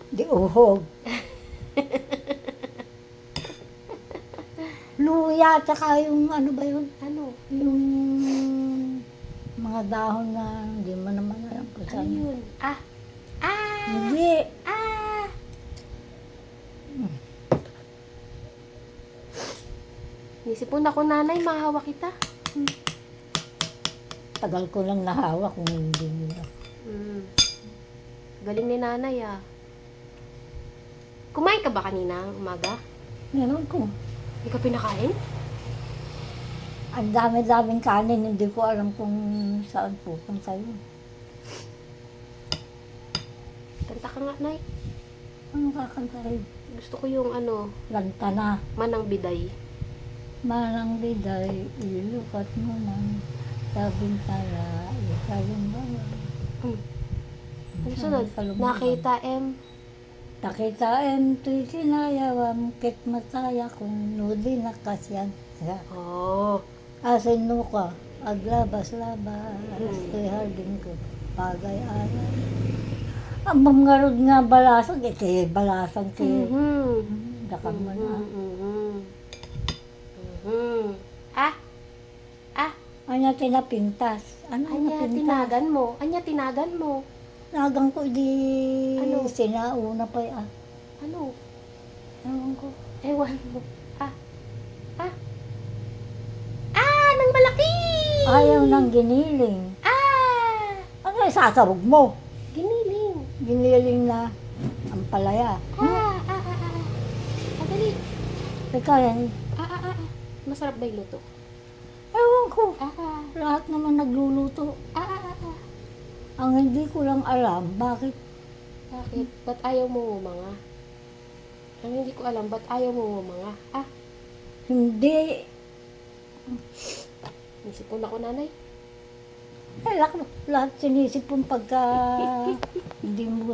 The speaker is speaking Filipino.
Di uhog. Luya, tsaka yung ano ba yun? Ano? Yung mga dahon na hindi mo naman alam kung Ano saan. yun? Ah! Ah! Hindi. Ah! Nisipon ako, nanay, mahawa kita. Tagal ko lang nahawak kung hindi nila. Galing ni nanay, ah. Kumain ka ba kanina umaga? Meron ko. Hindi ka pinakain? Ang dami-daming kanin, hindi ko alam kung saan pupunta yun. Kanta ka nga, nay. Ano kakantahin? Gusto ko yung ano, Lantana. Manang Biday. Manang biday, ilukat mo man. Sabing tala, ikayong bayan. Ano sunod? Nakita, Nakita to'y sinayawam, kit mataya kung nudi nakasyan. Oh. Asin no ka, aglabas-labas, to'y hardin ko, pagay-aray. Ang mamngarod nga balasag, kaya balasag kaya. Dakam mo na. Ah! Ah! Anya tinapintas. Ano Anya napintas? tinagan mo. Anya tinagan mo. Nagang ko di Ano? sinauna pa Ano? Ewan ko. Ewan mo. Ah! Ah! Ah! Nang malaki! Ayaw ng giniling. Ah! Ano yung sasabog mo? Giniling. Giniling na ang palaya. Dali. Teka yan. Masarap ba yung luto? Ewan ko. Ah! Lahat naman nagluluto. Ang hindi ko lang alam, bakit Bakit? Ba't ayaw mo mga? Ang hindi ko alam, ba't ayaw mo mga? Ah! hindi. Nisipon ako, nanay. Lahat sinisipon pagka hindi mo